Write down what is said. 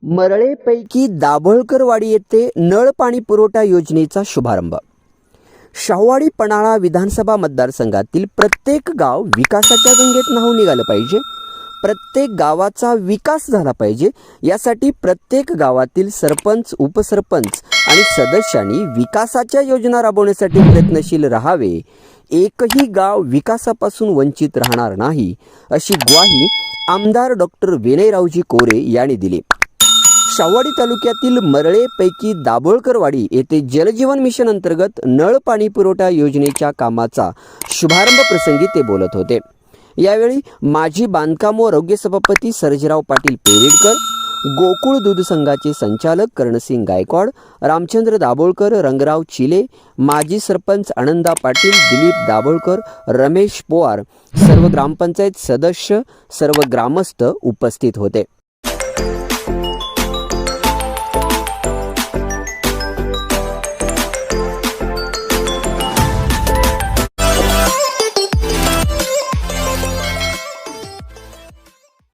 मरळेपैकी दाभोळकरवाडी येथे नळ पाणी पुरवठा योजनेचा शुभारंभ। शाहूवाडी पन्हाळा विधानसभा मतदारसंघातील प्रत्येक गाव विकासाच्या गंगेत न्हाऊन निघालं पाहिजे, प्रत्येक गावाचा विकास झाला पाहिजे। यासाठी प्रत्येक गावातील सरपंच, उपसरपंच आणि सदस्यांनी विकासाच्या योजना राबवण्यासाठी प्रयत्नशील राहावे। एकही गाव विकासापासून वंचित राहणार नाही, अशी ग्वाही आमदार डॉक्टर विनयरावजी कोरे यांनी दिली। शाहूवाडी तालुक्यातील मरळेपैकी दाभोळकरवाडी येथे जलजीवन मिशन अंतर्गत नळ पाणी पुरवठा योजनेच्या कामाचा शुभारंभ प्रसंगी ते बोलत होते। यावेळी माजी बांधकाम व आरोग्य सभापती सर्जेराव पाटील पेरेडकर, गोकुळ दूध संघाचे संचालक कर्णसिंग गायकवाड, रामचंद्र दाभोळकर, रंगराव चिले, माजी सरपंच आनंदा पाटील, दिलीप दाभोळकर, रमेश पोवार, सर्व ग्रामपंचायत सदस्य, सर्व ग्रामस्थ उपस्थित होते।